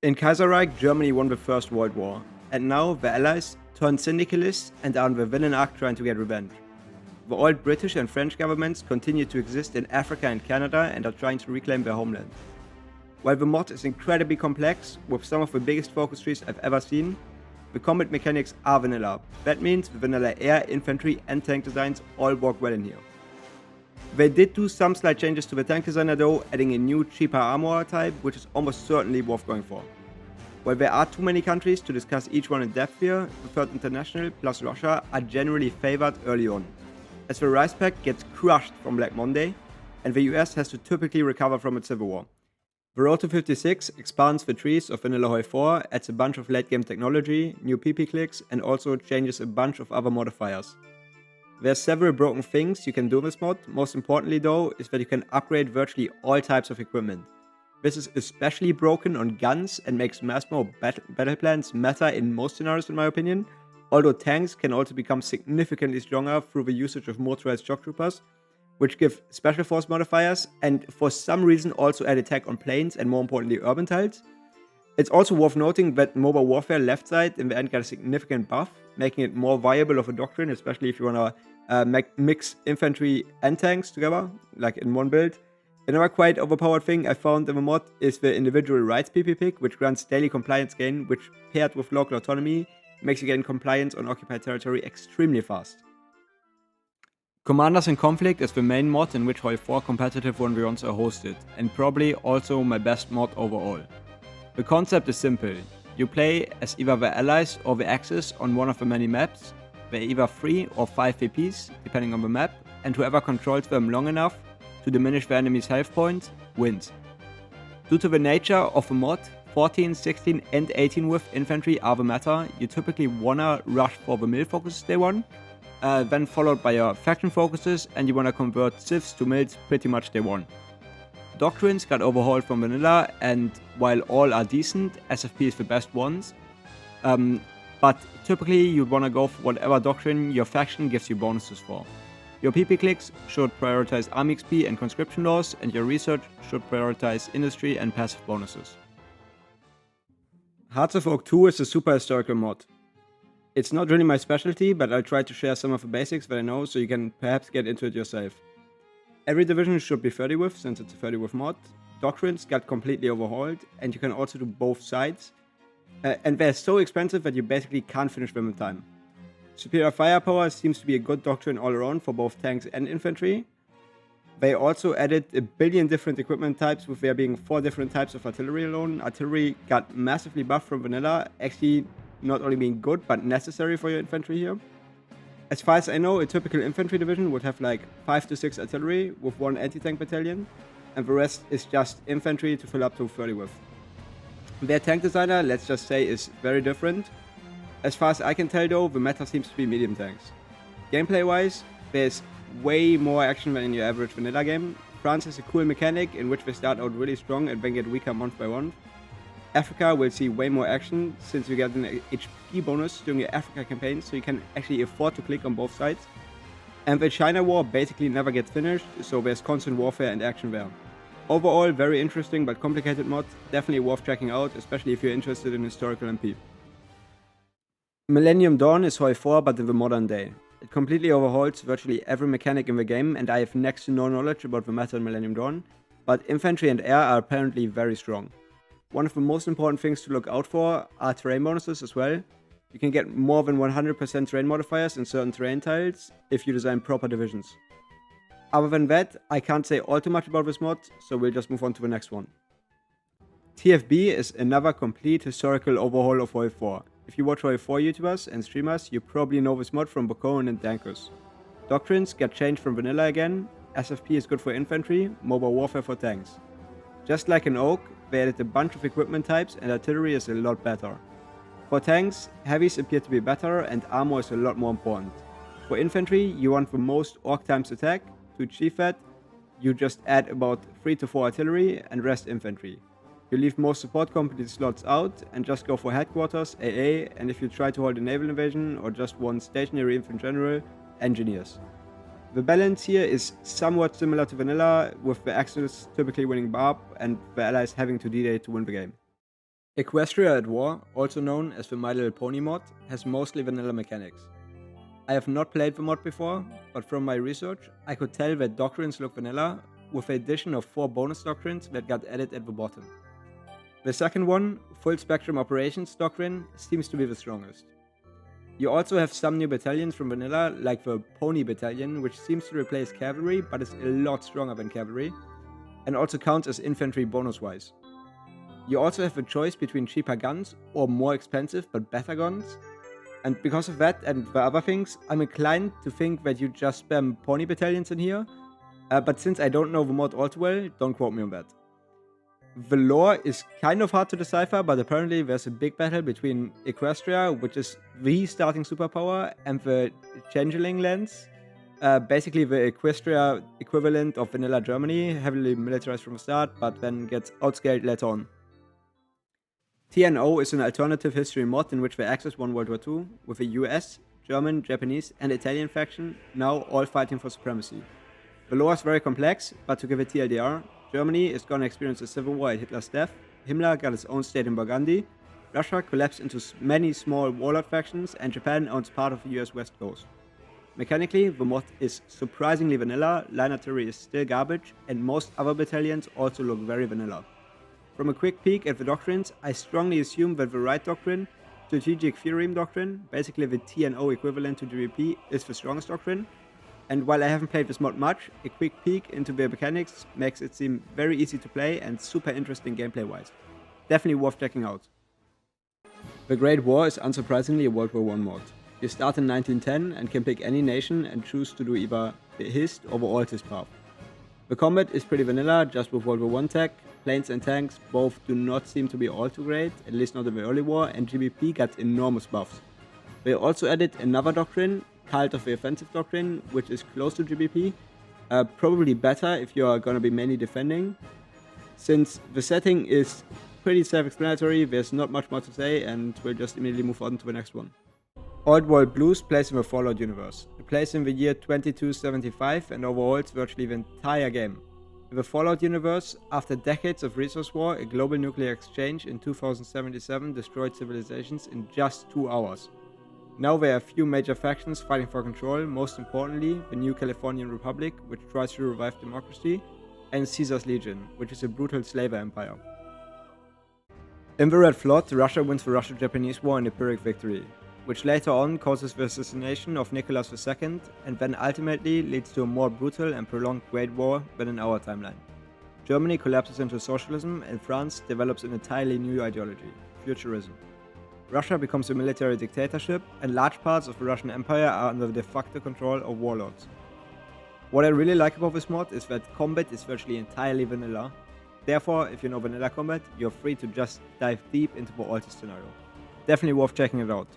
In Kaiserreich, Germany won the First World War, and now the Allies turned syndicalists and are on the villain arc trying to get revenge. The old British and French governments continue to exist in Africa and Canada and are trying to reclaim their homeland. While the mod is incredibly complex, with some of the biggest focus trees I've ever seen, the combat mechanics are vanilla. That means the vanilla air, infantry, and tank designs all work well in here. They did do some slight changes to the tank designer though, adding a new cheaper armor type, which is almost certainly worth going for. While there are too many countries to discuss each one in depth here, the Third International plus Russia are generally favored early on, as the Rice Pack gets crushed from Black Monday, and the US has to typically recover from its civil war. The Road to 56 expands the trees of Vanilla HOI4, adds a bunch of late game technology, new PP clicks, and also changes a bunch of other modifiers. There's several broken things you can do in this mod. Most importantly though, is that you can upgrade virtually all types of equipment. This is especially broken on guns and makes mass mode battle plans matter in most scenarios in my opinion, although tanks can also become significantly stronger through the usage of motorized shock troopers, which give special force modifiers and for some reason also add attack on planes and more importantly urban tiles. It's also worth noting that mobile warfare left side in the end got a significant buff, making it more viable of a doctrine, especially if you want to mix infantry and tanks together, like in one build. Another quite overpowered thing I found in the mod is the individual rights PP pick, which grants daily compliance gain, which paired with local autonomy makes you gain compliance on occupied territory extremely fast. Commanders in Conflict is the main mod in which HOI4 competitive 1v1s are hosted, and probably also my best mod overall. The concept is simple. You play as either the allies or the axis on one of the many maps. They're either 3 or 5 VPs, depending on the map, and whoever controls them long enough to diminish the enemy's health points wins. Due to the nature of the mod, 14, 16 and 18 with infantry are the meta. You typically wanna rush for the mill focuses day one, then followed by your faction focuses, and you wanna convert civs to mills pretty much day one. Doctrines got overhauled from vanilla, and while all are decent, SFP is the best ones. But typically you'd want to go for whatever doctrine your faction gives you bonuses for. Your PP clicks should prioritize army XP and conscription laws, and your research should prioritize industry and passive bonuses. Hearts of Oak 2 is a super historical mod. It's not really my specialty, but I'll try to share some of the basics that I know so you can perhaps get into it yourself. Every division should be 30 with, since it's a 30 with mod. Doctrines got completely overhauled, and you can also do both sides. And they're so expensive that you basically can't finish them in time. Superior firepower seems to be a good doctrine all around for both tanks and infantry. They also added a billion different equipment types, with there being 4 different types of artillery alone. Artillery got massively buffed from vanilla, actually not only being good but necessary for your infantry here. As far as I know, a typical infantry division would have like 5 to 6 artillery with 1 anti-tank battalion, and the rest is just infantry to fill up to 30 with. Their tank designer, let's just say, is very different. As far as I can tell though, the meta seems to be medium tanks. Gameplay wise, there's way more action than in your average vanilla game. France has a cool mechanic in which they start out really strong and then get weaker month by month. Africa will see way more action since you get an HP bonus during your Africa campaign, so you can actually afford to click on both sides. And the China war basically never gets finished, so there's constant warfare and action there. Overall, very interesting but complicated mod, definitely worth checking out, especially if you're interested in historical MP. Millennium Dawn is HOI4 but in the modern day. It completely overhauls virtually every mechanic in the game, and I have next to no knowledge about the meta in Millennium Dawn, but infantry and air are apparently very strong. One of the most important things to look out for are terrain bonuses as well. You can get more than 100% terrain modifiers in certain terrain tiles if you design proper divisions. Other than that, I can't say all too much about this mod, so we'll just move on to the next one. TFB is another complete historical overhaul of HOI4. If you watch HOI4 YouTubers and streamers, you probably know this mod from Bokon and Dankus. Doctrines get changed from vanilla again, SFP is good for infantry, mobile warfare for tanks. Just like in Oak, they added a bunch of equipment types and artillery is a lot better. For tanks, heavies appear to be better and armor is a lot more important. For infantry, you want the most orc times attack. To achieve that, you just add about 3 to 4 artillery and rest infantry. You leave most support company slots out and just go for headquarters, AA, and if you try to hold a naval invasion or just one stationary infantry general, engineers. The balance here is somewhat similar to vanilla, with the Axis typically winning Barb and the allies having to D-Day to win the game. Equestria at War, also known as the My Little Pony mod, has mostly vanilla mechanics. I have not played the mod before, but from my research, I could tell that doctrines look vanilla, with the addition of 4 bonus doctrines that got added at the bottom. The second one, Full Spectrum Operations doctrine, seems to be the strongest. You also have some new battalions from vanilla, like the Pony Battalion, which seems to replace cavalry, but is a lot stronger than cavalry, and also counts as infantry bonus-wise. You also have a choice between cheaper guns or more expensive but better guns, and because of that and the other things, I'm inclined to think that you just spam Pony Battalions in here, but since I don't know the mod all too well, don't quote me on that. The lore is kind of hard to decipher, but apparently there's a big battle between Equestria, which is the starting superpower, and the Changeling lands. Basically the Equestria equivalent of vanilla Germany, heavily militarized from the start, but then gets outscaled later on. TNO is an alternative history mod in which the Axis won World War II, with the US, German, Japanese, and Italian faction now all fighting for supremacy. The lore is very complex, but to give a TLDR, Germany is gonna experience a civil war at Hitler's death, Himmler got his own state in Burgundy, Russia collapsed into many small warlord factions, and Japan owns part of the US West Coast. Mechanically, the mod is surprisingly vanilla, line artillery is still garbage, and most other battalions also look very vanilla. From a quick peek at the doctrines, I strongly assume that the right doctrine, Strategic Theorem doctrine, basically the TNO equivalent to GBP, is the strongest doctrine. And while I haven't played this mod much, a quick peek into the mechanics makes it seem very easy to play and super interesting gameplay wise. Definitely worth checking out. The Great War is unsurprisingly a World War I mod. You start in 1910 and can pick any nation and choose to do either the Hist or the Altist path. The combat is pretty vanilla, just with World War I tech. Planes and tanks both do not seem to be all too great, at least not in the early war, and GBP got enormous buffs. They also added another doctrine, Cult of the Offensive doctrine, which is close to GBP, probably better if you are gonna be mainly defending. Since the setting is pretty self-explanatory, there's not much more to say, and we'll just immediately move on to the next one. Old World Blues plays in the Fallout universe. It plays in the year 2275 and overhauls virtually the entire game. In the Fallout universe, after decades of resource war, a global nuclear exchange in 2077 destroyed civilizations in just 2 hours. Now there are a few major factions fighting for control, most importantly the New Californian Republic, which tries to revive democracy, and Caesar's Legion, which is a brutal slave empire. In the Red Flood, Russia wins the Russo-Japanese War in a Pyrrhic victory, which later on causes the assassination of Nicholas II and then ultimately leads to a more brutal and prolonged Great War than in our timeline. Germany collapses into socialism and France develops an entirely new ideology, futurism. Russia becomes a military dictatorship and large parts of the Russian Empire are under the de facto control of warlords. What I really like about this mod is that combat is virtually entirely vanilla. Therefore, if you know vanilla combat, you're free to just dive deep into the Altist scenario. Definitely worth checking it out.